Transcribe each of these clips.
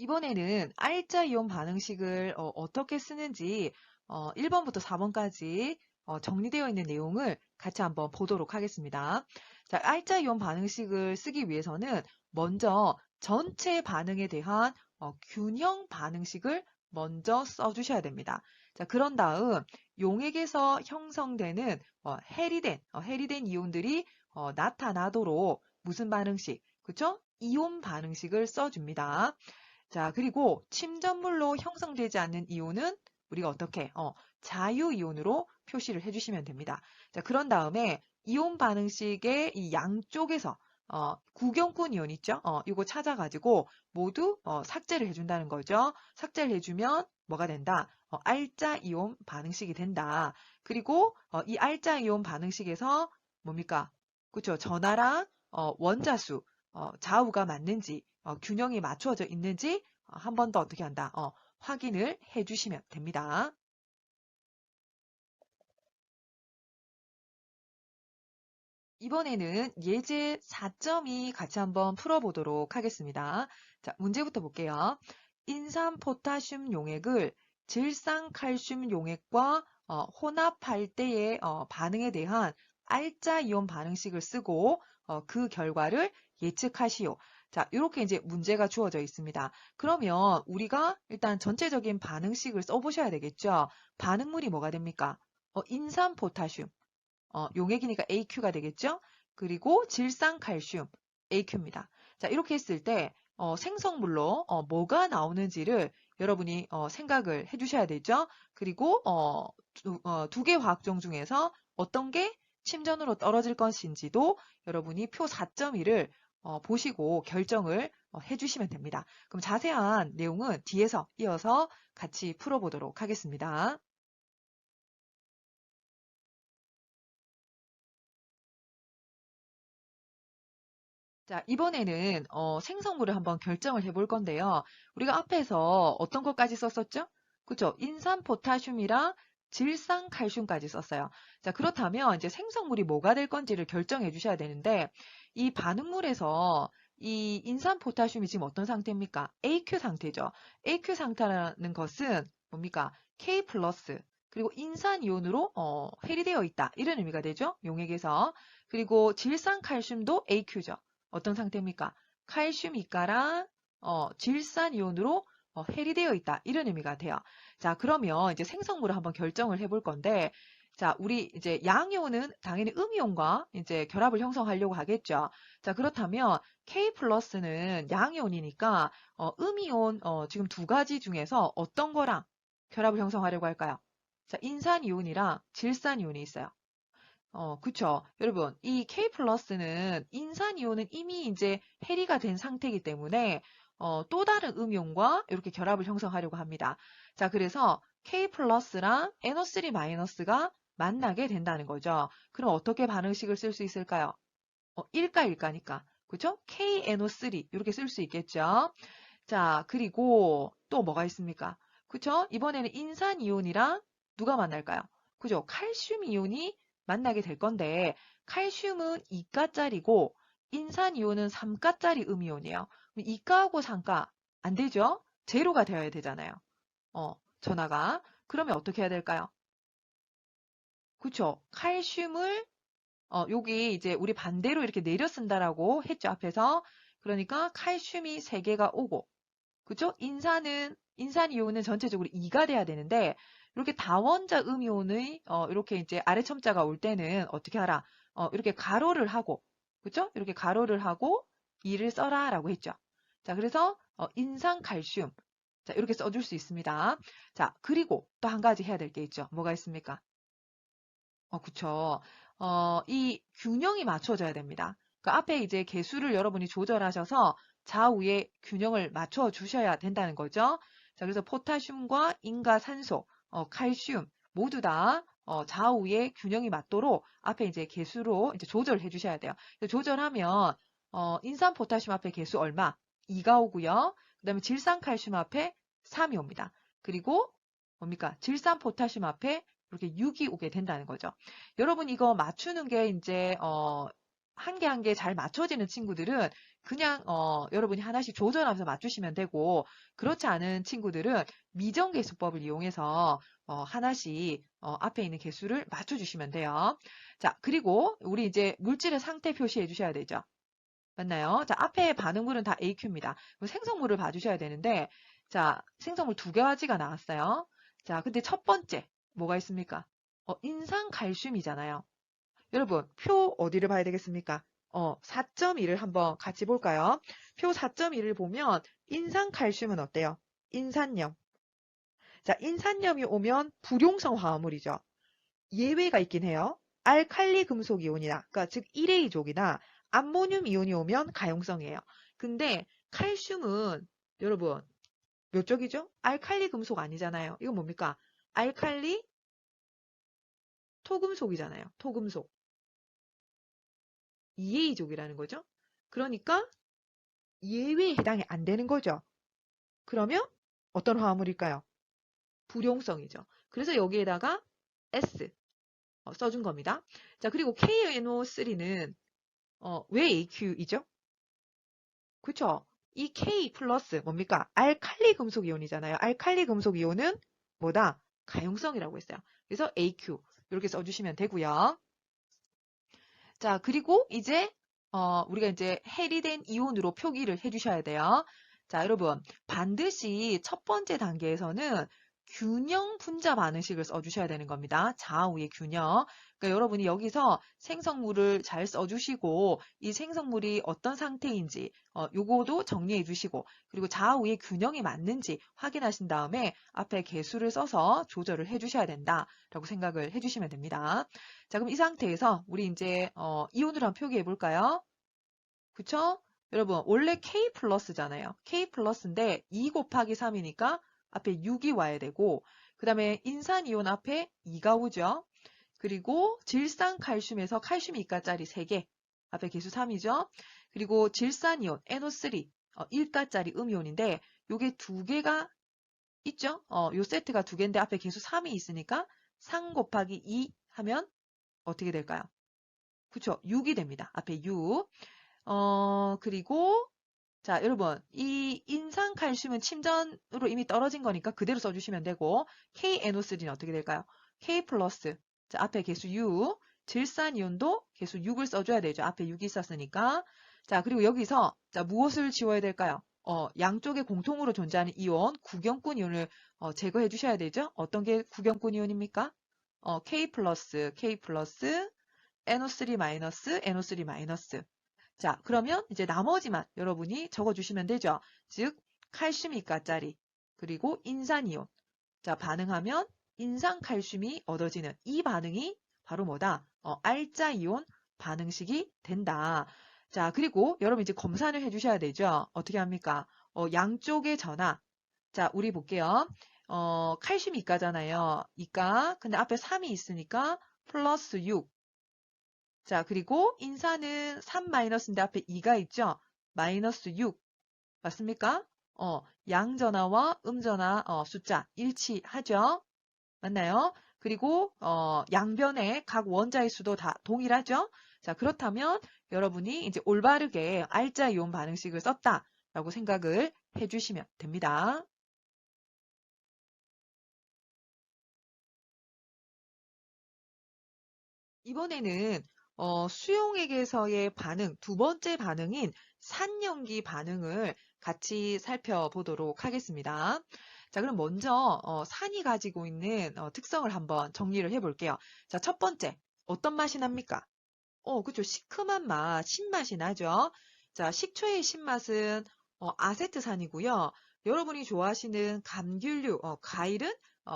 이번에는 R자 이온 반응식을 어떻게 쓰는지 1번부터 4번까지 정리되어 있는 내용을 같이 한번 보도록 하겠습니다. 자, R자 이온 반응식을 쓰기 위해서는 먼저 전체 반응에 대한 균형 반응식을 먼저 써주셔야 됩니다. 자, 그런 다음 용액에서 형성되는 해리된 이온들이 나타나도록 무슨 반응식, 그쵸? 이온 반응식을 써줍니다. 자, 그리고 침전물로 형성되지 않는 이온은 우리가 어떻게 자유이온으로 표시를 해주시면 됩니다. 자, 그런 다음에 이온 반응식의 이 양쪽에서 구경꾼 이온 있죠? 이거 찾아가지고 모두 삭제를 해준다는 거죠. 삭제를 해주면 뭐가 된다? R자 이온 반응식이 된다. 그리고 이 R자 이온 반응식에서 뭡니까? 그렇죠? 전하랑 원자수, 좌우가 맞는지, 균형이 맞추어져 있는지 한 번 더 어떻게 한다? 확인을 해주시면 됩니다. 이번에는 예제 4.2 같이 한번 풀어보도록 하겠습니다. 자, 문제부터 볼게요. 인산 포타슘 용액을 질산 칼슘 용액과 혼합할 때의 반응에 대한 R자 이온 반응식을 쓰고 그 결과를 예측하시오. 자, 이렇게 이제 문제가 주어져 있습니다. 그러면 우리가 일단 전체적인 반응식을 써보셔야 되겠죠. 반응물이 뭐가 됩니까? 인산 포타슘. 용액이니까 AQ가 되겠죠? 그리고 질산칼슘 AQ입니다. 자, 이렇게 했을 때 생성물로 뭐가 나오는지를 여러분이 생각을 해주셔야 되죠. 그리고 두 개 화학종 중에서 어떤 게 침전으로 떨어질 것인지도 여러분이 표 4.1을 보시고 결정을 해주시면 됩니다. 그럼 자세한 내용은 뒤에서 이어서 같이 풀어보도록 하겠습니다. 자, 이번에는 생성물을 한번 결정을 해볼 건데요. 우리가 앞에서 어떤 것까지 썼었죠? 그죠? 인산 포타슘이랑 질산 칼슘까지 썼어요. 자, 그렇다면 이제 생성물이 뭐가 될 건지를 결정해 주셔야 되는데 이 반응물에서 이 인산 포타슘이 지금 어떤 상태입니까? AQ 상태죠. AQ 상태라는 것은 뭡니까? K 플러스 그리고 인산 이온으로 해리되어 있다. 이런 의미가 되죠. 용액에서. 그리고 질산 칼슘도 AQ죠. 어떤 상태입니까? 칼슘 이가랑 질산 이온으로 해리되어 있다. 이런 의미가 돼요. 자, 그러면 이제 생성물을 한번 결정을 해볼 건데, 자, 우리 이제 양이온은 당연히 음이온과 이제 결합을 형성하려고 하겠죠. 자, 그렇다면 K 플러스는 양이온이니까 음이온 지금 두 가지 중에서 어떤 거랑 결합을 형성하려고 할까요? 자, 인산 이온이랑 질산 이온이 있어요. 그쵸. 여러분, 이 K 플러스는 인산이온은 이미 이제 해리가 된 상태이기 때문에 또 다른 음이온과 이렇게 결합을 형성하려고 합니다. 자, 그래서 K 플러스랑 NO3 마이너스가 만나게 된다는 거죠. 그럼 어떻게 반응식을 쓸 수 있을까요? 일가일가니까. 그죠? KNO3 이렇게 쓸 수 있겠죠. 자, 그리고 또 뭐가 있습니까? 그쵸? 이번에는 인산이온이랑 누가 만날까요? 그죠? 칼슘 이온이 만나게 될 건데 칼슘은 2가짜리고 인산이온은 3가짜리 음이온이에요. 2가하고 3가 안 되죠? 제로가 되어야 되잖아요. 전화가. 그러면 어떻게 해야 될까요? 그쵸? 칼슘을 여기 이제 우리 반대로 이렇게 내려 쓴다라고 했죠, 앞에서. 그러니까 칼슘이 3개가 오고 그죠? 인산이온은 전체적으로 2가 돼야 되는데, 이렇게 다원자 음이온의, 이렇게 이제 아래 첨자가 올 때는 어떻게 하라? 이렇게 가로를 하고, 그죠? 이렇게 가로를 하고 2를 써라 라고 했죠. 자, 그래서, 인산칼슘. 자, 이렇게 써줄 수 있습니다. 자, 그리고 또 한 가지 해야 될 게 있죠. 뭐가 있습니까? 그쵸. 이 균형이 맞춰져야 됩니다. 그 앞에 이제 개수를 여러분이 조절하셔서 좌우의 균형을 맞춰 주셔야 된다는 거죠. 자, 그래서 포타슘과 인과 산소, 칼슘 모두 다 좌우의 균형이 맞도록 앞에 이제 개수로 이제 조절해 주셔야 돼요. 조절하면 인산 포타슘 앞에 개수 얼마? 2가 오고요. 그다음에 질산 칼슘 앞에 3이 옵니다. 그리고 뭡니까? 질산 포타슘 앞에 이렇게 6이 오게 된다는 거죠. 여러분 이거 맞추는 게 이제 한 개 한 개 잘 맞춰지는 친구들은 그냥 여러분이 하나씩 조절하면서 맞추시면 되고, 그렇지 않은 친구들은 미정계수법을 이용해서 하나씩 앞에 있는 개수를 맞춰주시면 돼요. 자, 그리고 우리 이제 물질의 상태 표시해 주셔야 되죠. 맞나요? 자, 앞에 반응물은 다 AQ입니다. 생성물을 봐주셔야 되는데, 자, 생성물 두 가지가 나왔어요. 자, 근데 첫 번째 뭐가 있습니까? 인산칼슘이잖아요. 여러분, 표 어디를 봐야 되겠습니까? 4.1을 한번 같이 볼까요? 표 4.1을 보면 인산칼슘은 어때요? 인산염. 자, 인산염이 오면 불용성 화합물이죠. 예외가 있긴 해요. 알칼리 금속 이온이나, 그러니까 즉 1A족이나 암모늄 이온이 오면 가용성이에요. 근데 칼슘은 여러분 몇 쪽이죠? 알칼리 금속 아니잖아요. 이건 뭡니까? 알칼리 토금속이잖아요. 토금속. 2A족이라는 거죠. 그러니까 예외에 해당이 안 되는 거죠. 그러면 어떤 화합물일까요? 불용성이죠. 그래서 여기에다가 S 써준 겁니다. 자, 그리고 KNO3는 왜 AQ이죠? 그쵸? 이 K 플러스 뭡니까? 알칼리 금속 이온이잖아요. 알칼리 금속 이온은 뭐다? 가용성이라고 했어요. 그래서 AQ 이렇게 써주시면 되고요. 자, 그리고 이제 우리가 이제 해리된 이온으로 표기를 해주셔야 돼요. 자, 여러분 반드시 첫 번째 단계에서는 균형 분자 반응식을 써주셔야 되는 겁니다. 좌우의 균형. 그러니까 여러분이 여기서 생성물을 잘 써주시고 이 생성물이 어떤 상태인지 요거도 정리해 주시고 그리고 좌우의 균형이 맞는지 확인하신 다음에 앞에 개수를 써서 조절을 해주셔야 된다라고 생각을 해주시면 됩니다. 자, 그럼 이 상태에서 우리 이제 이온으로 한번 표기해 볼까요? 그쵸? 여러분 원래 K 플러스잖아요. K 플러스인데 2 곱하기 3이니까 앞에 6이 와야 되고 그 다음에 인산이온 앞에 2가 오죠. 그리고 질산칼슘에서 칼슘 이가짜리 3개 앞에 개수 3이죠. 그리고 질산이온 NO3 1가짜리 음이온인데 요게 2개가 있죠. 요 세트가 2개인데 앞에 개수 3이 있으니까 3 곱하기 2 하면 어떻게 될까요? 그쵸? 6이 됩니다. 앞에 6. 그리고 자, 여러분, 이 인산칼슘은 침전으로 이미 떨어진 거니까 그대로 써주시면 되고, KNO3는 어떻게 될까요? K 플러스. 자, 앞에 개수 6. 질산이온도 개수 6을 써줘야 되죠. 앞에 6이 있었으니까. 자, 그리고 여기서, 자, 무엇을 지워야 될까요? 양쪽에 공통으로 존재하는 이온, 구경꾼 이온을 제거해 주셔야 되죠. 어떤 게 구경꾼 이온입니까? K 플러스, K 플러스, NO3 마이너스, NO3 마이너스. 자, 그러면 이제 나머지만 여러분이 적어주시면 되죠. 즉, 칼슘 이가짜리, 그리고 인산이온. 자, 반응하면 인산칼슘이 얻어지는 이 반응이 바로 뭐다? 알자이온 반응식이 된다. 자, 그리고 여러분 이제 검사를 해주셔야 되죠. 어떻게 합니까? 양쪽의 전하. 자, 우리 볼게요. 칼슘 이가잖아요. 이가. 근데 앞에 3이 있으니까 플러스 6. 자, 그리고 인산은 3-인데 앞에 2가 있죠? 마이너스 6. 맞습니까? 양전하와 음전하 숫자 일치하죠? 맞나요? 그리고 양변의 각 원자의 수도 다 동일하죠? 자, 그렇다면 여러분이 이제 올바르게 알자 이온 반응식을 썼다라고 생각을 해주시면 됩니다. 이번에는 수용액에서의 반응, 두 번째 반응인 산염기 반응을 같이 살펴보도록 하겠습니다. 자, 그럼 먼저 산이 가지고 있는 특성을 한번 정리를 해볼게요. 자, 첫 번째, 어떤 맛이 납니까? 그죠. 시큼한 맛, 신맛이 나죠. 자, 식초의 신맛은 아세트산이고요. 여러분이 좋아하시는 감귤류, 과일은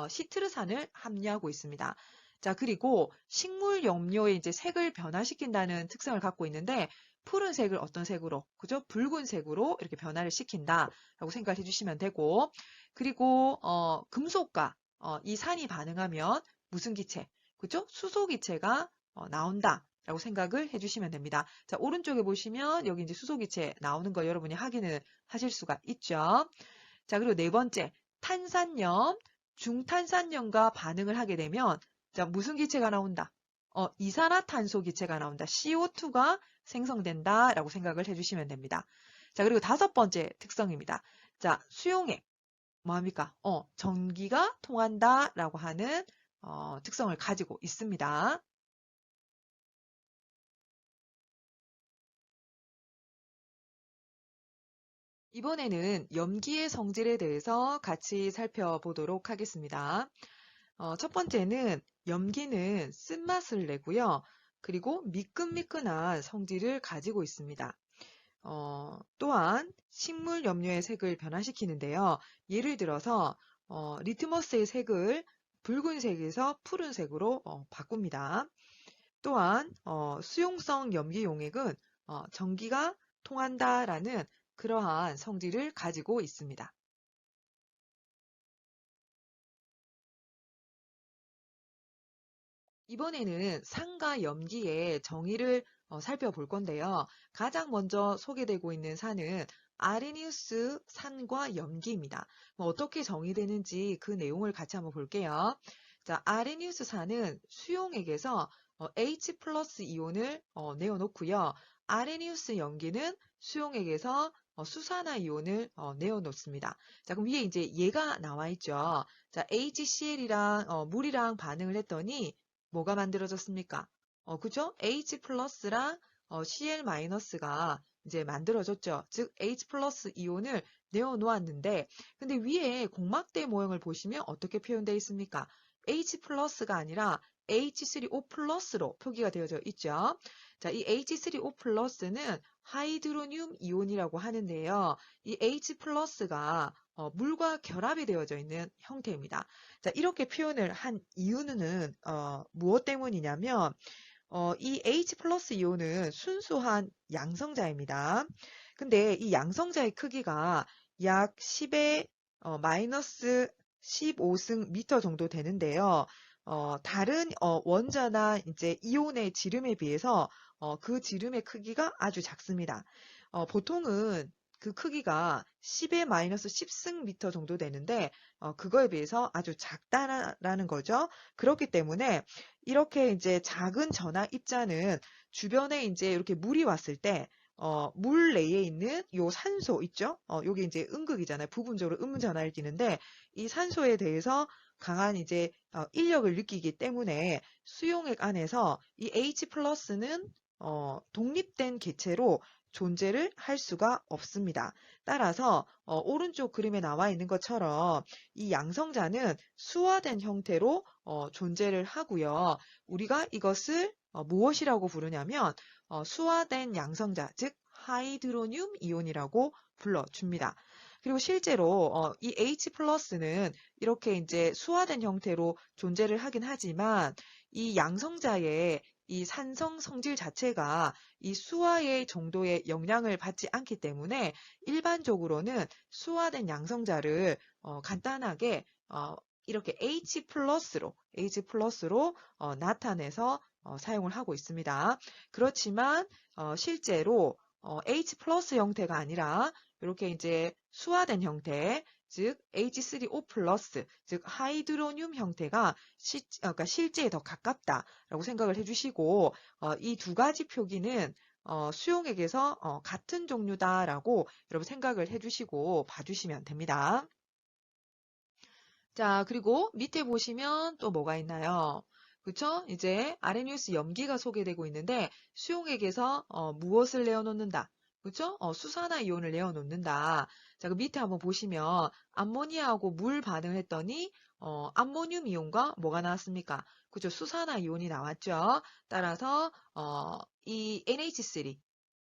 시트르산을 함유하고 있습니다. 자, 그리고 식물 염료의 이제 색을 변화시킨다는 특성을 갖고 있는데 푸른색을 어떤 색으로, 그죠? 붉은색으로 이렇게 변화를 시킨다라고 생각을 해주시면 되고, 그리고 금속과 이 산이 반응하면 무슨 기체, 그죠? 수소 기체가 나온다. 라고 생각을 해주시면 됩니다. 자, 오른쪽에 보시면 여기 이제 수소기체 나오는 거 여러분이 확인을 하실 수가 있죠. 자, 그리고 네 번째, 탄산염, 중탄산염과 반응을 하게 되면 자, 무슨 기체가 나온다? 이산화탄소 기체가 나온다. CO2가 생성된다라고 생각을 해주시면 됩니다. 자, 그리고 다섯 번째 특성입니다. 자, 수용액. 뭐합니까? 전기가 통한다라고 하는 특성을 가지고 있습니다. 이번에는 염기의 성질에 대해서 같이 살펴보도록 하겠습니다. 첫 번째는 염기는 쓴맛을 내고요. 그리고 미끈미끈한 성질을 가지고 있습니다. 또한 식물 염료의 색을 변화시키는데요. 예를 들어서 리트머스의 색을 붉은색에서 푸른색으로 바꿉니다. 또한 수용성 염기 용액은 전기가 통한다라는 그러한 성질을 가지고 있습니다. 이번에는 산과 염기의 정의를 살펴볼 건데요. 가장 먼저 소개되고 있는 산은 아레니우스 산과 염기입니다. 어떻게 정의되는지 그 내용을 같이 한번 볼게요. 자, 아레니우스 산은 수용액에서 H 플러스 이온을 내어놓고요. 아레니우스 염기는 수용액에서 수산화 이온을 내어놓습니다. 자, 그럼 위에 이제 얘가 나와 있죠. 자, HCl이랑 물이랑 반응을 했더니 뭐가 만들어졌습니까? 그죠? H 플러스랑 Cl 마이너스가 이제 만들어졌죠. 즉 H 플러스 이온을 내어 놓았는데 근데 위에 공막대 모형을 보시면 어떻게 표현되어 있습니까? H 플러스가 아니라 H3O 플러스로 표기가 되어져 있죠. 자, 이 H3O 플러스는 하이드로늄 이온이라고 하는데요. 이 H 플러스가 물과 결합이 되어져 있는 형태입니다. 자, 이렇게 표현을 한 이유는 무엇 때문이냐면 이 H 플러스 이온은 순수한 양성자입니다. 근데 이 양성자의 크기가 약 10의 마이너스 15승 미터 정도 되는데요. 다른 원자나 이제 이온의 지름에 비해서 그 지름의 크기가 아주 작습니다. 보통은 그 크기가 10의 마이너스 10승 미터 정도 되는데 그거에 비해서 아주 작다라는 거죠. 그렇기 때문에 이렇게 이제 작은 전하 입자는 주변에 이제 이렇게 물이 왔을 때 물 내에 있는 요 산소 있죠? 요게 이제 음극이잖아요. 부분적으로 음전하를 띠는데 이 산소에 대해서 강한 이제 인력을 느끼기 때문에 수용액 안에서 이 H 플러스는 독립된 개체로 존재를 할 수가 없습니다. 따라서 오른쪽 그림에 나와 있는 것처럼 이 양성자는 수화된 형태로 존재를 하고요. 우리가 이것을 무엇이라고 부르냐면 수화된 양성자, 즉 하이드로늄 이온이라고 불러줍니다. 그리고 실제로 이 H 플러스는 이렇게 이제 수화된 형태로 존재를 하긴 하지만 이 양성자의 이 산성 성질 자체가 이 수화의 정도의 영향을 받지 않기 때문에 일반적으로는 수화된 양성자를 간단하게 이렇게 H 플러스로 나타내서 사용을 하고 있습니다. 그렇지만 실제로 H 플러스 형태가 아니라 이렇게 이제 수화된 형태, 즉 H3O 플러스, 즉 하이드로늄 형태가 그러니까 실제에 더 가깝다라고 생각을 해주시고 이 두 가지 표기는 수용액에서 같은 종류다라고 여러분 생각을 해주시고 봐주시면 됩니다. 자, 그리고 밑에 보시면 또 뭐가 있나요? 그쵸? 이제 아레니우스 염기가 소개되고 있는데 수용액에서 무엇을 내어놓는다? 그쵸? 수산화 이온을 내어놓는다. 자, 그 밑에 한번 보시면 암모니아하고 물 반응을 했더니 암모늄 이온과 뭐가 나왔습니까? 그죠? 수산화 이온이 나왔죠. 따라서 이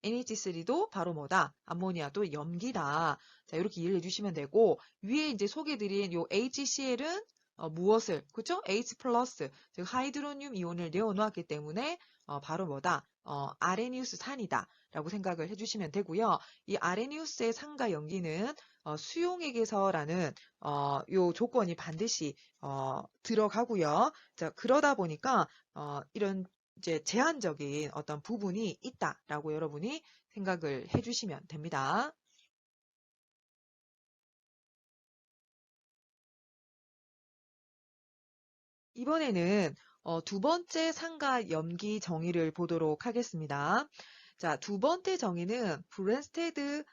NH3도 바로 뭐다? 암모니아도 염기다. 자, 이렇게 이해를 해주시면 되고 위에 이제 소개드린 요 HCl은 무엇을, 그죠? H 플러스, 즉 하이드로늄 이온을 내어놓았기 때문에 바로 뭐다? 아레니우스 산이다. 라고 생각을 해주시면 되고요. 이 아레니우스의 산과 염기는 수용액에서라는 요 조건이 반드시 들어가고요. 자, 그러다 보니까 이런 이제 제한적인 어떤 부분이 있다라고 여러분이 생각을 해주시면 됩니다. 이번에는 두 번째 산과 염기 정의를 보도록 하겠습니다. 자, 두 번째 정의는 브랜스테드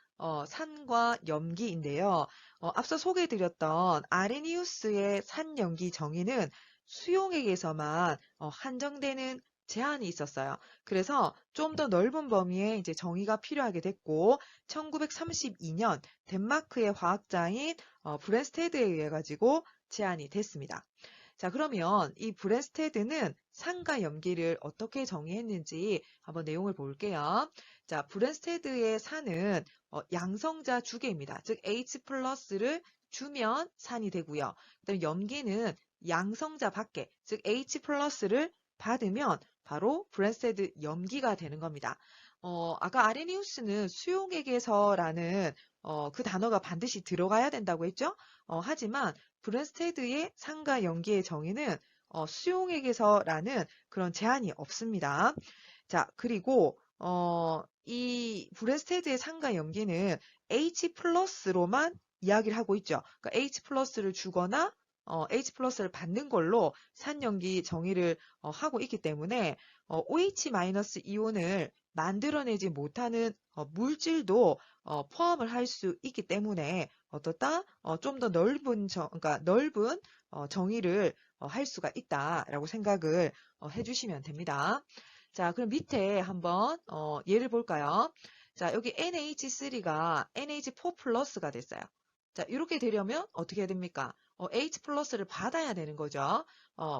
산과 염기인데요. 앞서 소개해드렸던 아레니우스의 산 염기 정의는 수용액에서만 한정되는 제한이 있었어요. 그래서 좀 더 넓은 범위의 이제 정의가 필요하게 됐고, 1932년 덴마크의 화학자인 브랜스테드에 의해 가지고 제한이 됐습니다. 자, 그러면 이 브랜스테드는 산과 염기를 어떻게 정의했는지 한번 내용을 볼게요. 자, 브랜스테드의 산은 양성자 주계입니다. 즉 H 플러스를 주면 산이 되고요. 그다음에 염기는 양성자 밖에, 즉 H 플러스를 받으면 바로 브랜스테드 염기가 되는 겁니다. 아까 아레니우스는 수용액에서라는 그 단어가 반드시 들어가야 된다고 했죠? 하지만 브랜스테드의 산과 염기의 정의는 수용액에서라는 그런 제한이 없습니다. 자, 그리고 이 브랜스테드의 산과 염기는 H 플러스로만 이야기를 하고 있죠. 그러니까 H 플러스를 주거나 H 플러스를 받는 걸로 산염기 정의를 하고 있기 때문에 OH 마이너스 이온을 만들어내지 못하는 물질도 포함을 할 수 있기 때문에 어떻다? 좀 더 넓은 그러니까 넓은 정의를 할 수가 있다라고 생각을 해주시면 됩니다. 자, 그럼 밑에 한번 예를 볼까요? 자, 여기 NH3가 NH4 플러스가 됐어요. 자, 이렇게 되려면 어떻게 해야 됩니까? H 플러스를 받아야 되는 거죠.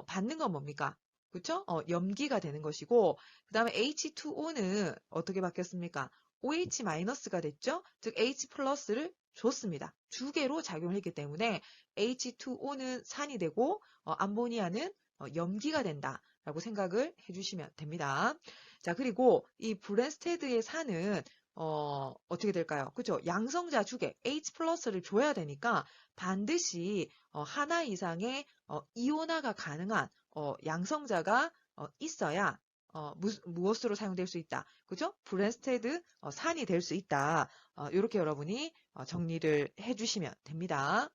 받는 건 뭡니까? 그쵸? 염기가 되는 것이고, 그 다음에 H2O는 어떻게 바뀌었습니까? OH 마이너스가 됐죠? 즉, H 플러스를 줬습니다. 두 개로 작용을 했기 때문에 H2O는 산이 되고, 암모니아는 염기가 된다라고 생각을 해주시면 됩니다. 자, 그리고 이 브랜스테드의 산은 어떻게 될까요? 그죠? 양성자 주계 H 플러스를 줘야 되니까 반드시 하나 이상의 이온화가 가능한 양성자가 있어야 무엇으로 사용될 수 있다. 그죠? 브랜스테드 산이 될 수 있다. 이렇게 여러분이 정리를 해주시면 됩니다.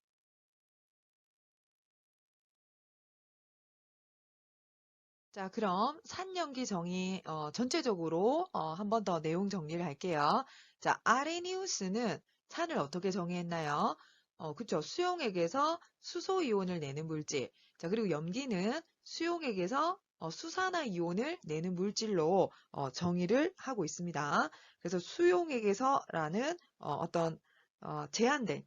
자, 그럼 산염기 정의 전체적으로 한 번 더 내용 정리를 할게요. 자, 아레니우스는 산을 어떻게 정의했나요? 그쵸. 수용액에서 수소이온을 내는 물질. 자, 그리고 염기는 수용액에서 수산화 이온을 내는 물질로 정의를 하고 있습니다. 그래서 수용액에서라는 어떤 제한된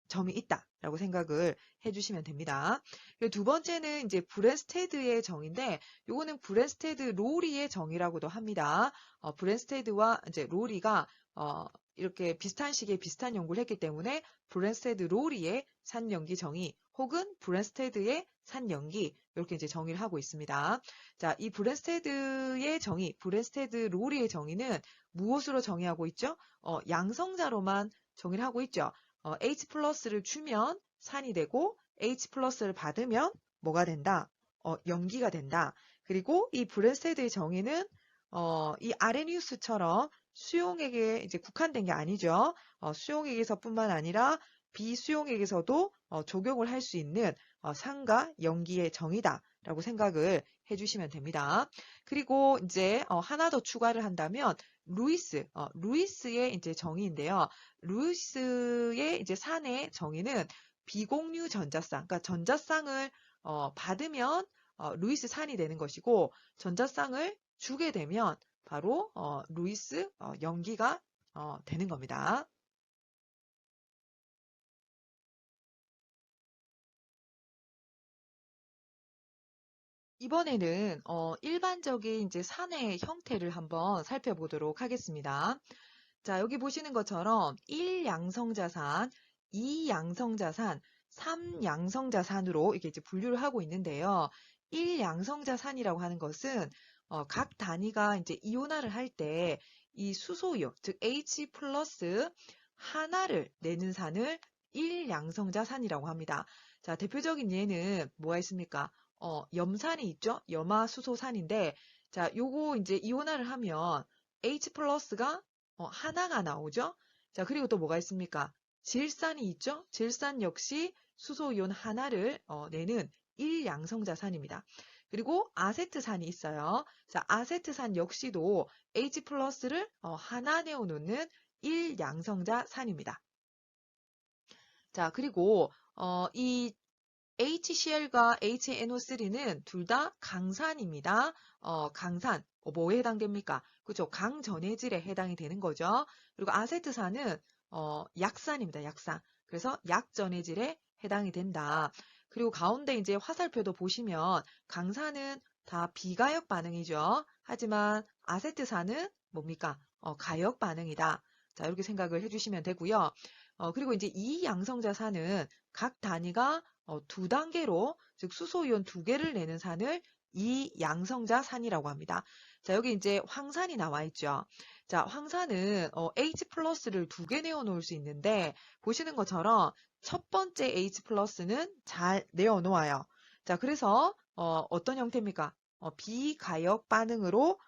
점이 있다라고 생각을 해주시면 됩니다. 그리고 두 번째는 이제 브랜스테드의 정의인데, 요거는 브랜스테드 로리의 정의라고도 합니다. 브랜스테드와 이제 로리가 이렇게 비슷한 시기에 비슷한 연구를 했기 때문에 브랜스테드 로리의 산염기 정의 혹은 브랜스테드의 산염기 이렇게 이제 정의를 하고 있습니다. 자, 이 브랜스테드의 정의, 브랜스테드 로리의 정의는 무엇으로 정의하고 있죠? 양성자로만 정의를 하고 있죠. H 플러스를 주면 산이 되고 H 플러스를 받으면 뭐가 된다? 염기가 된다. 그리고 이 브랜스테드의 정의는 이 아레니우스처럼 수용액에 이제 국한된 게 아니죠. 수용액에서뿐만 아니라 비수용액에서도 적용을 할 수 있는 산과 염기의 정의다라고 생각을 해주시면 됩니다. 그리고 이제 하나 더 추가를 한다면 루이스의 이제 정의인데요. 루이스의 이제 산의 정의는 비공유 전자쌍, 그러니까 전자쌍을 받으면 루이스 산이 되는 것이고 전자쌍을 주게 되면 바로 루이스 염기가 되는 겁니다. 이번에는 일반적인 이제 산의 형태를 한번 살펴보도록 하겠습니다. 자, 여기 보시는 것처럼 1양성자산, 2양성자산, 3양성자산으로 이렇게 이제 분류를 하고 있는데요. 1양성자산이라고 하는 것은 각 단위가 이제 이온화를 할 때 이 수소이온, 즉 H 플러스 하나를 내는 산을 1양성자산이라고 합니다. 자, 대표적인 예는 뭐가 있습니까? 염산이 있죠? 염화수소산인데, 자, 요거 이제 이온화를 하면 H 플러스가 하나가 나오죠? 자, 그리고 또 뭐가 있습니까? 질산이 있죠? 질산 역시 수소이온 하나를 내는 1양성자산입니다. 그리고 아세트산이 있어요. 자, 아세트산 역시도 H 플러스를 하나 내어놓는 1양성자 산입니다. 자, 그리고 이 HCl과 HNO3는 둘 다 강산입니다. 강산, 뭐에 해당됩니까? 그죠? 강전해질에 해당이 되는 거죠. 그리고 아세트산은 약산입니다. 약산. 그래서 약전해질에 해당이 된다. 그리고 가운데 이제 화살표도 보시면 강산은 다 비가역 반응이죠. 하지만 아세트산은 뭡니까? 가역 반응이다. 자, 이렇게 생각을 해주시면 되고요. 그리고 이제 이 양성자산은 각 단위가 두 단계로, 즉 수소이온 두 개를 내는 산을 이 양성자 산이라고 합니다. 자, 여기 이제 황산이 나와 있죠. 자, 황산은 H 플러스를 두 개 내어 놓을 수 있는데 보시는 것처럼 첫 번째 H 플러스는 잘 내어 놓아요. 자, 그래서 어떤 형태입니까? 비가역 반응으로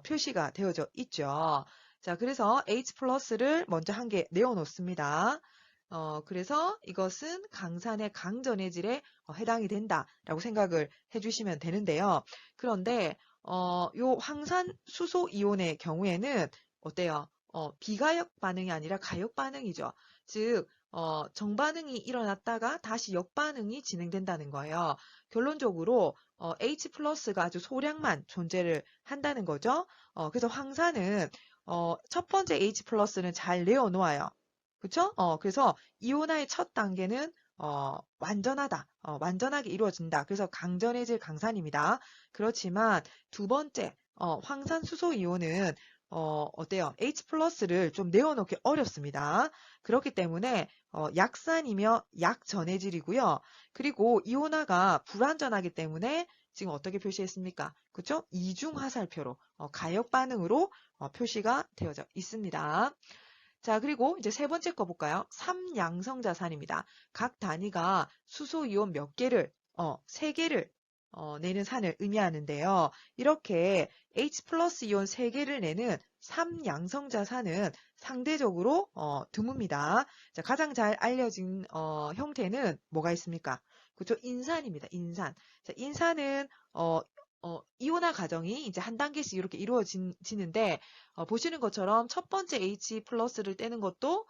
표시가 되어져 있죠. 자, 그래서 H 플러스를 먼저 한 개 내어 놓습니다. 그래서 이것은 강산의 강전해질에 해당이 된다라고 생각을 해주시면 되는데요. 그런데 요 황산 수소 이온의 경우에는 어때요? 비가역 반응이 아니라 가역 반응이죠. 즉 정반응이 일어났다가 다시 역반응이 진행된다는 거예요. 결론적으로 H 플러스가 아주 소량만 존재를 한다는 거죠. 그래서 황산은 첫 번째 H 플러스는 잘 내어 놓아요. 그쵸? 그래서 이온화의 첫 단계는 완전하다, 완전하게 이루어진다. 그래서 강전해질 강산입니다. 그렇지만 두 번째 황산 수소 이온은 어때요? H 플러스를 좀 내어놓기 어렵습니다. 그렇기 때문에 약산이며 약전해질이고요. 그리고 이온화가 불완전하기 때문에 지금 어떻게 표시했습니까? 그쵸? 이중 화살표로 가역 반응으로 표시가 되어져 있습니다. 자, 그리고 이제 세 번째 거 볼까요? 3양성자산입니다. 각 단위가 수소이온 몇 개를, 세 개를 내는 산을 의미하는데요. 이렇게 H 플러스 이온 3개를 내는 3양성자산은 상대적으로 드뭅니다. 자, 가장 잘 알려진 형태는 뭐가 있습니까? 그렇죠? 인산입니다. 인산. 자, 인산은 이온화 과정이 이제 한 단계씩 이렇게 이루어지는데 보시는 것처럼 첫 번째 H 플러스를 떼는 것도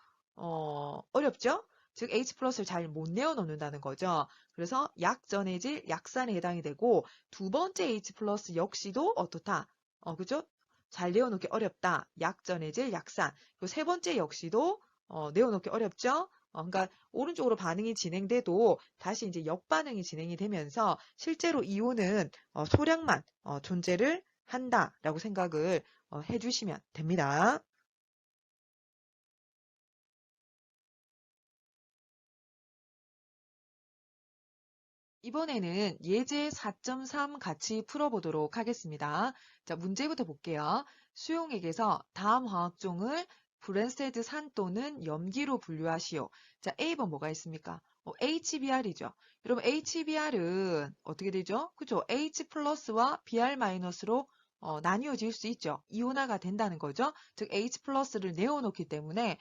어렵죠? 즉 H 플러스를 잘 못 내어 놓는다는 거죠. 그래서 약전해질 약산에 해당이 되고 두 번째 H 플러스 역시도 어떻다? 그죠? 잘 내어놓기 어렵다. 약전해질 약산. 그리고 세 번째 역시도 내어놓기 어렵죠? 그러니까 오른쪽으로 반응이 진행돼도 다시 이제 역반응이 진행이 되면서 실제로 이온은 소량만 존재를 한다라고 생각을 해주시면 됩니다. 이번에는 예제 4.3 같이 풀어보도록 하겠습니다. 자, 문제부터 볼게요. 수용액에서 다음 화학종을 브랜스테드 산 또는 염기로 분류하시오. 자, A번 뭐가 있습니까? HBr이죠. 여러분, HBr은 어떻게 되죠? 그죠? H 플러스와 Br 마이너스로 나뉘어질 수 있죠. 이온화가 된다는 거죠. 즉, H 플러스를 내어놓기 때문에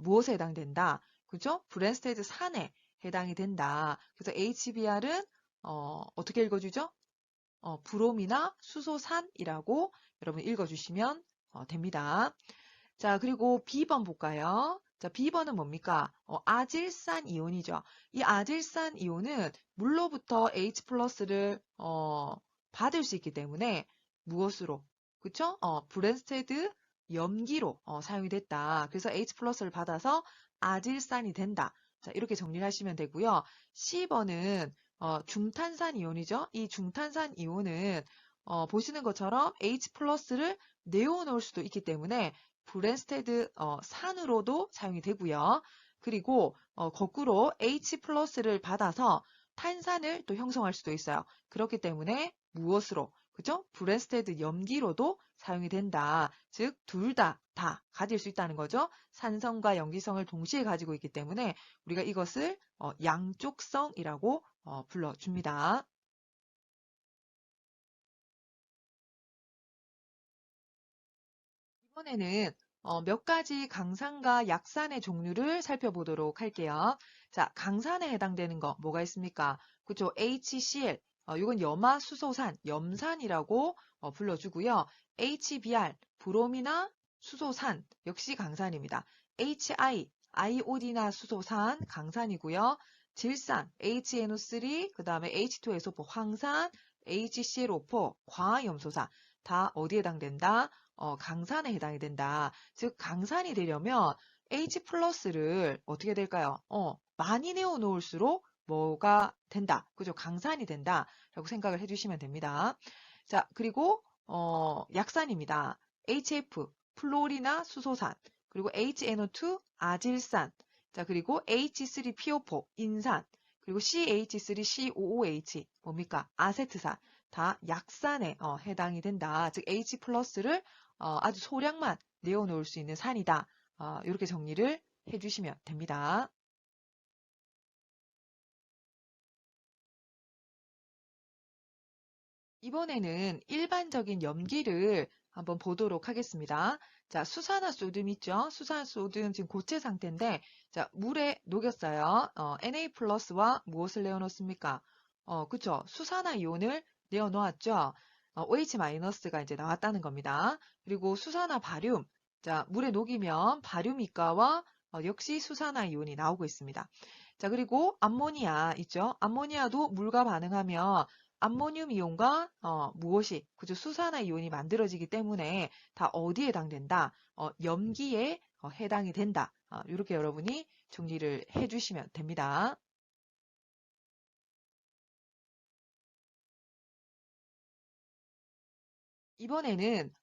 무엇에 해당된다? 그죠? 브랜스테드 산에 해당이 된다. 그래서 HBr은 어떻게 읽어주죠? 브롬이나 수소산이라고 여러분 읽어주시면 됩니다. 자, 그리고 B번 볼까요? 자, B번은 뭡니까? 아질산 이온이죠. 이 아질산 이온은 물로부터 H 플러스를 받을 수 있기 때문에 무엇으로? 그쵸? 브랜스테드 염기로 사용이 됐다. 그래서 H 플러스를 받아서 아질산이 된다. 자, 이렇게 정리를 하시면 되고요. C번은 중탄산 이온이죠. 이 중탄산 이온은 보시는 것처럼 H 플러스를 내어놓을 수도 있기 때문에 브랜스테드 산으로도 사용이 되고요. 그리고 거꾸로 H 플러스를 받아서 탄산을 또 형성할 수도 있어요. 그렇기 때문에 무엇으로? 그죠? 브랜스테드 염기로도 사용이 된다. 즉, 둘 다 가질 수 있다는 거죠. 산성과 염기성을 동시에 가지고 있기 때문에 우리가 이것을 양쪽성이라고 불러줍니다. 이번에는 몇 가지 강산과 약산의 종류를 살펴보도록 할게요. 자, 강산에 해당되는 거 뭐가 있습니까? 그죠? HCl, 이건 염화수소산, 염산이라고 불러주고요. HBr, 브롬이나 수소산 역시 강산입니다. HI, 아이오디나 수소산 강산이고요. 질산, HNO3, 그 다음에 H2SO4 황산, HClO4 과염소산 다 어디에 해당된다? 강산에 해당이 된다. 즉 강산이 되려면 H 플러스를 어떻게 될까요? 많이 내어놓을수록 뭐가 된다. 그죠? 강산이 된다. 라고 생각을 해주시면 됩니다. 자, 그리고 약산입니다. HF, 플로리나 수소산, 그리고 HNO2, 아질산, 자, 그리고 H3PO4, 인산, 그리고 CH3COOH, 뭡니까? 아세트산, 다 약산에 해당이 된다. 즉, H 플러스를 아주 소량만 내어놓을 수 있는 산이다. 이렇게 정리를 해주시면 됩니다. 이번에는 일반적인 염기를 한번 보도록 하겠습니다. 자, 수산화소듐 있죠? 수산화소듐 지금 고체 상태인데, 자, 물에 녹였어요. Na 플러스와 무엇을 내어놓습니까? 그쵸? 수산화 이온을 내어놓았죠? OH 마이너스가 이제 나왔다는 겁니다. 그리고 수산화 바륨, 자, 물에 녹이면 바륨 이가와 역시 수산화 이온이 나오고 있습니다. 자, 그리고 암모니아 있죠? 암모니아도 물과 반응하면 암모늄 이온과 무엇이 그죠 수산화 이온이 만들어지기 때문에 다 어디에 해당된다? 염기에 해당이 된다. 이렇게 여러분이 정리를 해주시면 됩니다. 이번에는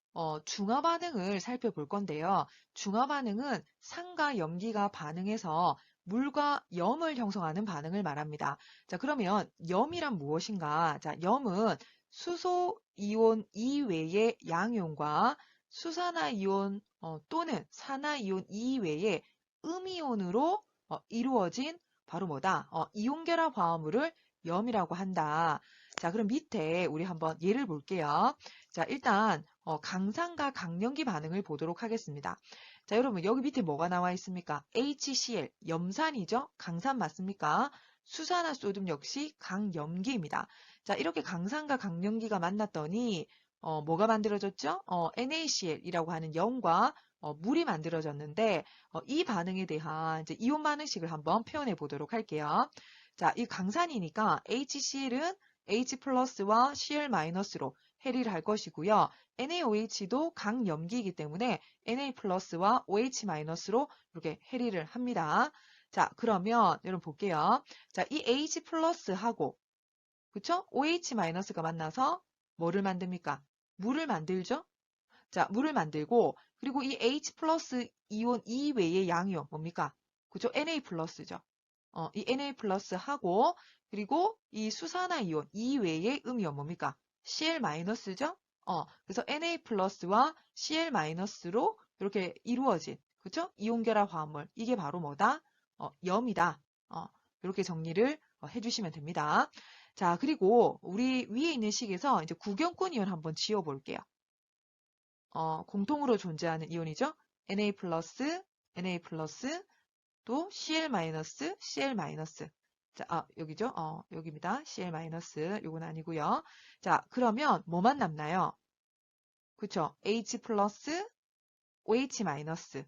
중화 반응을 살펴볼 건데요. 중화 반응은 산과 염기가 반응해서 물과 염을 형성하는 반응을 말합니다. 자, 그러면 염이란 무엇인가? 자, 염은 수소 이온 이외의 양이온과 수산화 이온 또는 산화 이온 이외의 음이온으로 이루어진 바로 뭐다? 이온 결합 화합물을 염이라고 한다. 자, 그럼 밑에 우리 한번 예를 볼게요. 자, 일단 강산과 강염기 반응을 보도록 하겠습니다. 자, 여러분 여기 밑에 뭐가 나와 있습니까? HCl, 염산이죠? 강산 맞습니까? 수산화소듐 역시 강염기입니다. 자, 이렇게 강산과 강염기가 만났더니 뭐가 만들어졌죠? NaCl이라고 하는 염과 물이 만들어졌는데 이 반응에 대한 이제 이온 반응식을 한번 표현해 보도록 할게요. 자, 이 강산이니까 HCl은 H 플러스와 Cl 마이너스로 해리를 할 것이고요. NaOH도 강염기이기 때문에 Na 플러스와 OH 마이너스로 이렇게 해리를 합니다. 자, 그러면 여러분 볼게요. 자, 이 H 플러스하고 그쵸? OH 마이너스가 만나서 뭐를 만듭니까? 물을 만들죠? 자, 물을 만들고 그리고 이 H 플러스 이온 이외의 양이온 뭡니까? 그죠? Na 플러스죠. 이 Na 플러스 하고 그리고 이 수산화 이온 이외의 음이온 뭡니까? Cl 마이너스죠? 그래서 Na 플러스와 Cl 마이너스로 이렇게 이루어진 그죠? 이온 결합 화합물 이게 바로 뭐다? 염이다. 이렇게 정리를 해주시면 됩니다. 자, 그리고 우리 위에 있는 식에서 이제 구경권 이온 한번 지워볼게요. 공통으로 존재하는 이온이죠. Na 플러스, Na 플러스, 또 Cl 마이너스, Cl 마이너스. 자, 여기죠. 여기입니다. Cl 마이너스. 요건 아니고요. 자, 그러면 뭐만 남나요? 그쵸? H 플러스, OH 마이너스.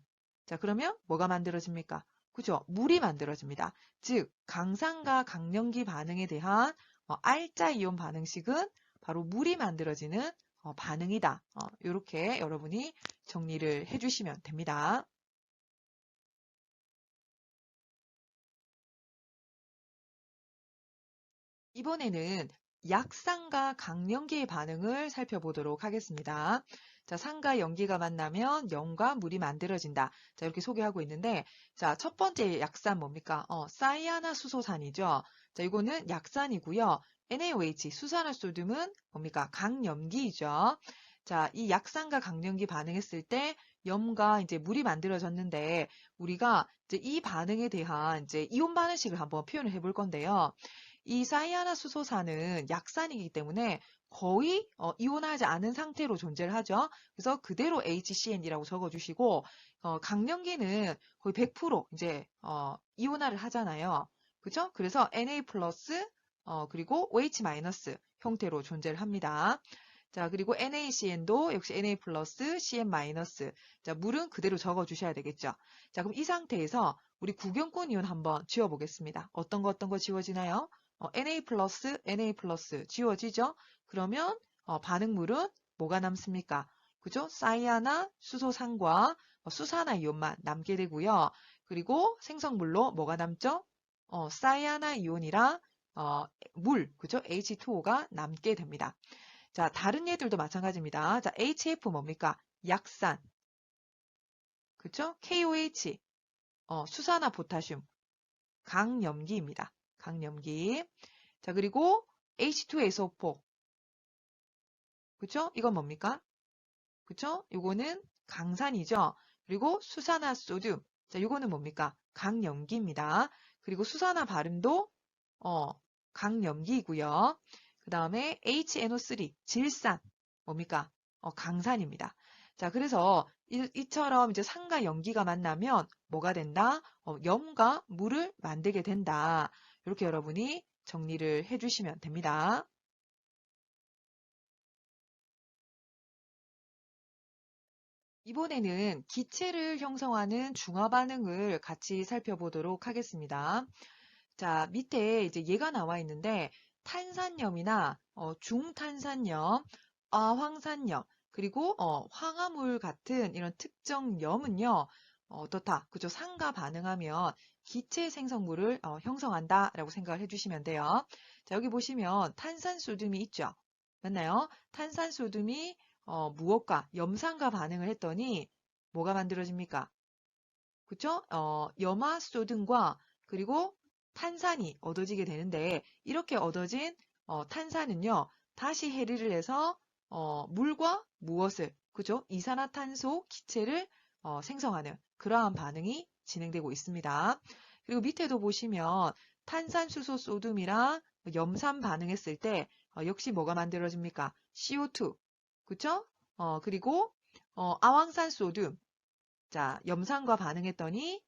자, 그러면 뭐가 만들어집니까? 그죠? 물이 만들어집니다. 즉, 강산과 강염기 반응에 대한 R자 이온 반응식은 바로 물이 만들어지는 반응이다. 이렇게 여러분이 정리를 해주시면 됩니다. 이번에는 약산과 강염기의 반응을 살펴보도록 하겠습니다. 자, 산과 염기가 만나면 염과 물이 만들어진다. 자, 이렇게 소개하고 있는데, 자, 첫 번째 약산 뭡니까? 사이아나수소산이죠. 자, 이거는 약산이고요. NaOH, 수산화소듐은 뭡니까? 강염기이죠. 자, 이 약산과 강염기 반응했을 때 염과 이제 물이 만들어졌는데, 우리가 이제 이 반응에 대한 이제 이온 반응식을 한번 표현을 해볼 건데요. 이 사이아나수소산은 약산이기 때문에 거의 이온하지 않은 상태로 존재를 하죠. 그래서 그대로 HCn이라고 적어주시고 강염기는 거의 100% 이제 이온화를 하잖아요. 그죠? 그래서 Na 플러스 그리고 OH- 형태로 존재를 합니다. 자, 그리고 NaCn도 역시 Na+, Cn-. 자, 물은 그대로 적어 주셔야 되겠죠. 자, 그럼 이 상태에서 우리 구경꾼 이온 한번 지워보겠습니다. 어떤 거 지워지나요? Na+, Na+ 지워지죠? 그러면 반응물은 뭐가 남습니까? 그죠? 사이아나 수소산과 수산화 이온만 남게 되고요. 그리고 생성물로 뭐가 남죠? 사이아나 이온이랑 물, 그죠? H2O가 남게 됩니다. 자, 다른 얘들도 마찬가지입니다. 자, HF 뭡니까? 약산, 그쵸? KOH, 수산화 포타슘, 강염기입니다. 강염기. 자, 그리고 H2SO4, 그쵸? 이건 뭡니까? 그쵸? 요거는 강산이죠. 그리고 수산화 소듐. 자, 요거는 뭡니까? 강염기입니다. 그리고 수산화 발음도 강염기이고요. 그 다음에 HNO3, 질산, 뭡니까? 강산입니다. 자, 그래서 이처럼 이제 산과 염기가 만나면 뭐가 된다? 염과 물을 만들게 된다. 이렇게 여러분이 정리를 해주시면 됩니다. 이번에는 기체를 형성하는 중화 반응을 같이 살펴보도록 하겠습니다. 자, 밑에 이제 얘가 나와 있는데 탄산염이나 중탄산염, 어황산염, 그리고 황화물 같은 이런 특정 염은요. 어떻다? 그죠? 산과 반응하면 기체 생성물을 형성한다라고 생각을 해주시면 돼요. 자, 여기 보시면 탄산소듐이 있죠? 맞나요? 탄산소듐이 무엇과 염산과 반응을 했더니 뭐가 만들어집니까? 그쵸? 염화소듐과 그리고 탄산이 얻어지게 되는데 이렇게 얻어진 탄산은요. 다시 해리를 해서 물과 무엇을 그죠? 이산화탄소 기체를 생성하는 그러한 반응이 진행되고 있습니다. 그리고 밑에도 보시면 탄산수소 소듐이랑 염산 반응했을 때 역시 뭐가 만들어집니까? CO2 그쵸? 그리고 아황산 소듐 자, 염산과 반응했더니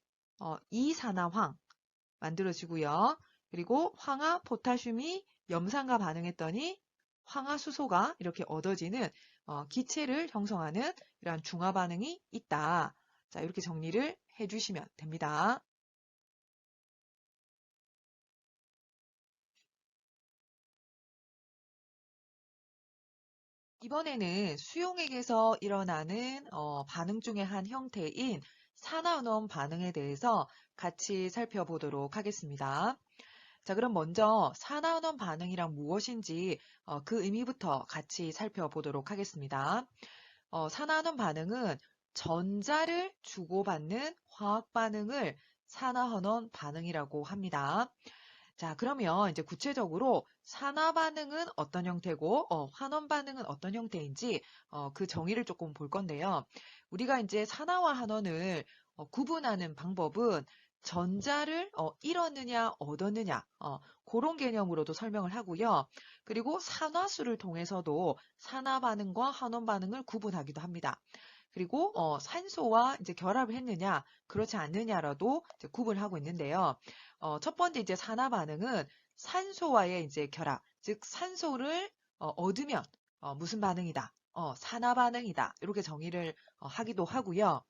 이산화황 만들어지고요. 그리고 황화 포타슘이 염산과 반응했더니 황화수소가 이렇게 얻어지는 기체를 형성하는 이러한 중화 반응이 있다. 자, 이렇게 정리를 해주시면 됩니다. 이번에는 수용액에서 일어나는 반응 중의 한 형태인 산화원원 반응에 대해서 같이 살펴보도록 하겠습니다. 자, 그럼 먼저 산화원원 반응이란 무엇인지 그 의미부터 같이 살펴보도록 하겠습니다. 산화원원 반응은 전자를 주고받는 화학 반응을 산화원원 반응이라고 합니다. 자, 그러면 이제 구체적으로 산화 반응은 어떤 형태고, 환원 반응은 어떤 형태인지, 그 정의를 조금 볼 건데요. 우리가 이제 산화와 환원을 구분하는 방법은 전자를 잃었느냐, 얻었느냐, 그런 개념으로도 설명을 하고요. 그리고 산화수를 통해서도 산화 반응과 환원 반응을 구분하기도 합니다. 그리고 산소와 이제 결합을 했느냐, 그렇지 않느냐라도 이제 구분하고 있는데요. 첫 번째 이제 산화 반응은 산소와의 이제 결합, 즉 산소를 얻으면 무슨 반응이다? 산화 반응이다. 이렇게 정의를 하기도 하고요.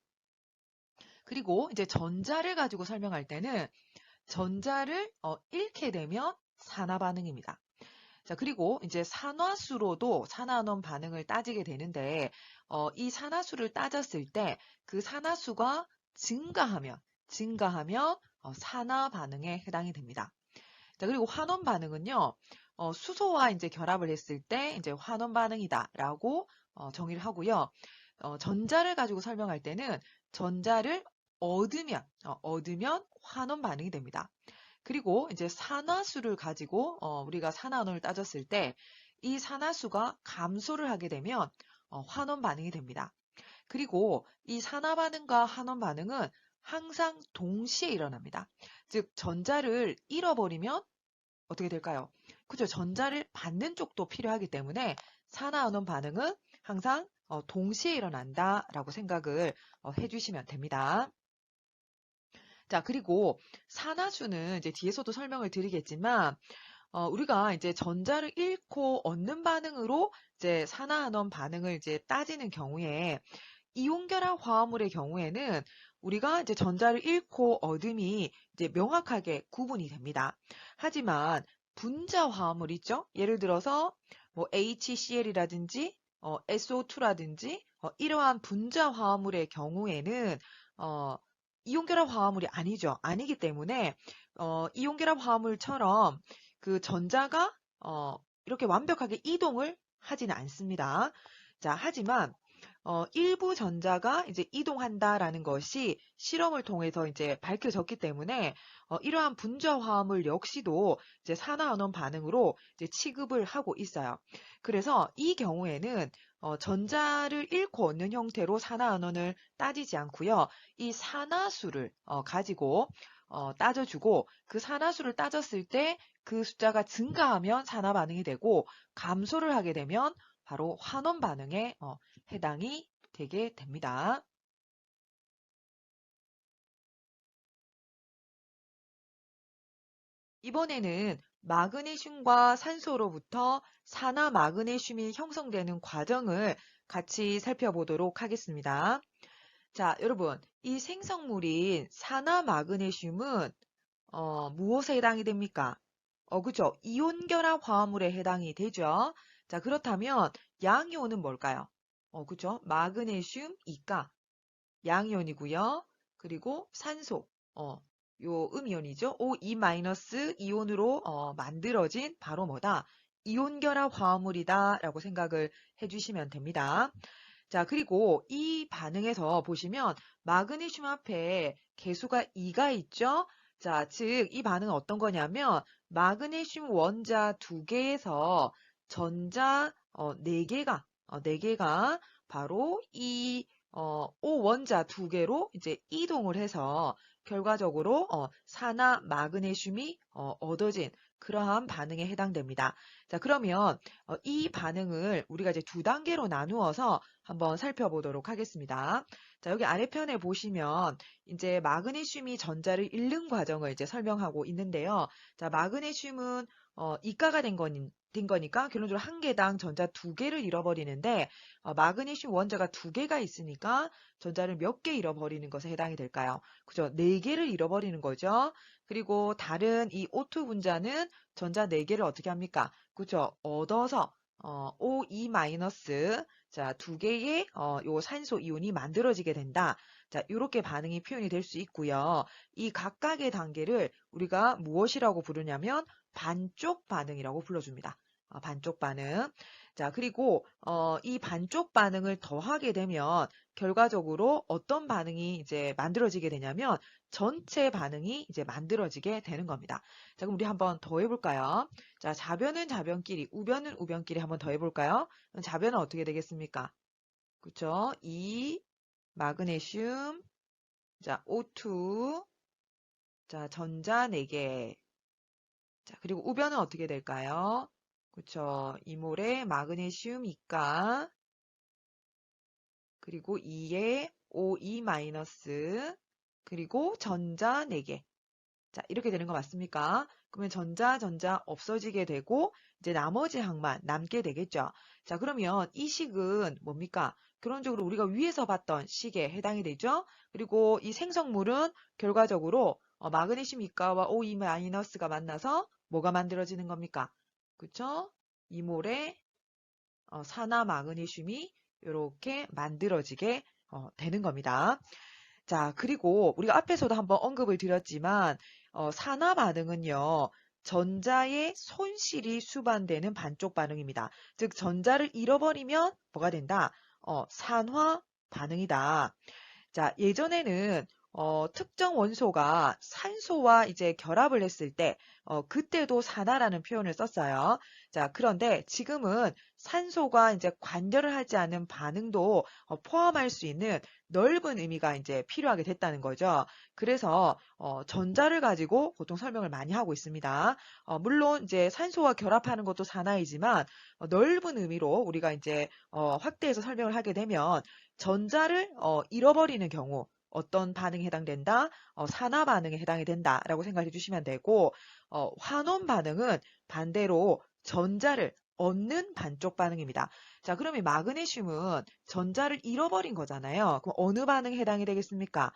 그리고 이제 전자를 가지고 설명할 때는 전자를 잃게 되면 산화 반응입니다. 자, 그리고 이제 산화수로도 산화원 반응을 따지게 되는데, 이 산화수를 따졌을 때 그 산화수가 증가하면 산화 반응에 해당이 됩니다. 자, 그리고 환원 반응은요, 수소와 이제 결합을 했을 때 이제 환원 반응이다라고 정의를 하고요. 전자를 가지고 설명할 때는 전자를 얻으면 환원 반응이 됩니다. 그리고 이제 산화수를 가지고 우리가 산화원을 따졌을 때 이 산화수가 감소를 하게 되면 환원 반응이 됩니다. 그리고 이 산화 반응과 환원 반응은 항상 동시에 일어납니다. 즉 전자를 잃어버리면 어떻게 될까요? 그죠? 전자를 받는 쪽도 필요하기 때문에 산화환원 반응은 항상 동시에 일어난다라고 생각을 해주시면 됩니다. 자, 그리고 산화수는 이제 뒤에서도 설명을 드리겠지만 우리가 이제 전자를 잃고 얻는 반응으로 이제 산화환원 반응을 이제 따지는 경우에 이온결합 화합물의 경우에는 우리가 이제 전자를 잃고 얻음이 이제 명확하게 구분이 됩니다. 하지만 분자 화합물 있죠? 예를 들어서 뭐 HCl이라든지 SO2라든지 이러한 분자 화합물의 경우에는 어, 이온결합 화합물이 아니죠. 아니기 때문에 이온결합 화합물처럼 그 전자가 이렇게 완벽하게 이동을 하지는 않습니다. 자, 하지만 일부 전자가 이제 이동한다라는 것이 실험을 통해서 이제 밝혀졌기 때문에 이러한 분자 화합물 역시도 이제 산화환원 반응으로 이제 취급을 하고 있어요. 그래서 이 경우에는 전자를 잃고 얻는 형태로 산화환원을 따지지 않고요. 이 산화수를 가지고 따져주고 그 산화수를 따졌을 때 그 숫자가 증가하면 산화 반응이 되고 감소를 하게 되면 바로 환원 반응에 해당이 되게 됩니다. 이번에는 마그네슘과 산소로부터 산화 마그네슘이 형성되는 과정을 같이 살펴보도록 하겠습니다. 자, 여러분, 이 생성물인 산화 마그네슘은 무엇에 해당이 됩니까? 그죠? 이온결합 화합물에 해당이 되죠. 자, 그렇다면 양이온은 뭘까요? 그죠? 마그네슘 이가 양이온이고요. 그리고 산소, 요 음이온이죠. O2- 이온으로 만들어진 바로 뭐다? 이온결합 화합물이다 라고 생각을 해주시면 됩니다. 자, 그리고 이 반응에서 보시면 마그네슘 앞에 개수가 2가 있죠. 자, 즉 이 반응은 어떤 거냐면 마그네슘 원자 2개에서 전자 4개가 바로 이 O 원자 2개로 이제 이동을 해서 결과적으로 산화 마그네슘이 얻어진 그러한 반응에 해당됩니다. 자, 그러면 이 반응을 우리가 이제 두 단계로 나누어서 한번 살펴보도록 하겠습니다. 자, 여기 아래편에 보시면 이제 마그네슘이 전자를 잃는 과정을 이제 설명하고 있는데요. 자, 마그네슘은 이가가 된 거니까 결론적으로 한 개당 전자 2개를 잃어버리는데 마그네슘 원자가 2개가 있으니까 전자를 몇 개 잃어버리는 것에 해당이 될까요? 그죠? 4개를 잃어버리는 거죠. 그리고 다른 이 O2 분자는 전자 4개를 어떻게 합니까? 그죠? 얻어서 O2- 자, 2개의 요 산소 이온이 만들어지게 된다. 자, 이렇게 반응이 표현이 될 수 있고요. 이 각각의 단계를 우리가 무엇이라고 부르냐면 반쪽 반응이라고 불러줍니다. 반쪽 반응. 자, 그리고 이 반쪽 반응을 더하게 되면 결과적으로 어떤 반응이 이제 만들어지게 되냐면 전체 반응이 이제 만들어지게 되는 겁니다. 자, 그럼 우리 한번 더 해볼까요? 자, 좌변은 좌변끼리, 우변은 우변끼리 한번 더 해볼까요? 좌변은 어떻게 되겠습니까? 그쵸? 이 마그네슘, 자, O2, 자, 전자 4개. 자, 그리고 우변은 어떻게 될까요? 그쵸? 이몰에 마그네슘 이가, 그리고 2에 O2-, 그리고 전자 4개. 자, 이렇게 되는 거 맞습니까? 그러면 전자 없어지게 되고, 이제 나머지 항만 남게 되겠죠. 자, 그러면 이 식은 뭡니까? 결론적으로 우리가 위에서 봤던 식에 해당이 되죠. 그리고 이 생성물은 결과적으로 마그네슘 이가와 O2-가 만나서 뭐가 만들어지는 겁니까? 그쵸? 이몰에 산화 마그네슘이 이렇게 만들어지게 되는 겁니다. 자, 그리고 우리가 앞에서도 한번 언급을 드렸지만 산화 반응은요. 전자의 손실이 수반되는 반쪽 반응입니다. 즉 전자를 잃어버리면 뭐가 된다? 산화 반응이다. 자, 예전에는 특정 원소가 산소와 이제 결합을 했을 때 그때도 산화라는 표현을 썼어요. 자, 그런데 지금은 산소가 이제 관여를 하지 않은 반응도 포함할 수 있는 넓은 의미가 이제 필요하게 됐다는 거죠. 그래서 전자를 가지고 보통 설명을 많이 하고 있습니다. 물론 이제 산소와 결합하는 것도 산화이지만 넓은 의미로 우리가 이제 확대해서 설명을 하게 되면 전자를 잃어버리는 경우 어떤 반응에 해당된다? 산화 반응에 해당이 된다라고 생각해 주시면 되고, 환원 반응은 반대로 전자를 얻는 반쪽 반응입니다. 자, 그러면 마그네슘은 전자를 잃어버린 거잖아요. 그럼 어느 반응에 해당이 되겠습니까?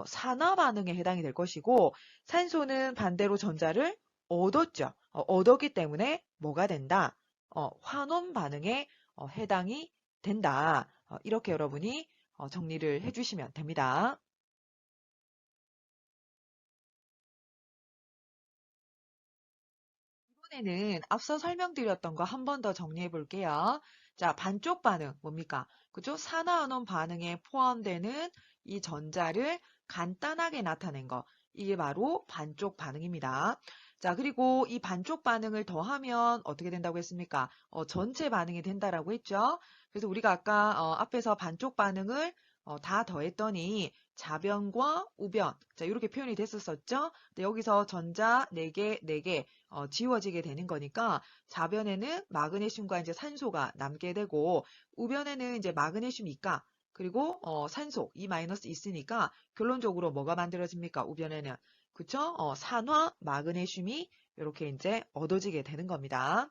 산화 반응에 해당이 될 것이고, 산소는 반대로 전자를 얻었죠. 얻었기 때문에 뭐가 된다? 환원 반응에 해당이 된다. 이렇게 여러분이 정리를 해주시면 됩니다. 이번에는 앞서 설명드렸던 거 한 번 더 정리해 볼게요. 자, 반쪽 반응 뭡니까? 그죠? 산화환원 반응에 포함되는 이 전자를 간단하게 나타낸 거. 이게 바로 반쪽 반응입니다. 자, 그리고 이 반쪽 반응을 더하면 어떻게 된다고 했습니까? 전체 반응이 된다라고 했죠? 그래서 우리가 아까 앞에서 반쪽 반응을 다 더했더니 자변과 우변, 자, 이렇게 표현이 됐었었죠? 근데 여기서 전자 4개, 4개, 지워지게 되는 거니까 좌변에는 마그네슘과 이제 산소가 남게 되고 우변에는 이제 마그네슘 이가 그리고 산소 E 마이너스 있으니까 결론적으로 뭐가 만들어집니까? 우변에는 그쵸? 산화 마그네슘이 이렇게 이제 얻어지게 되는 겁니다.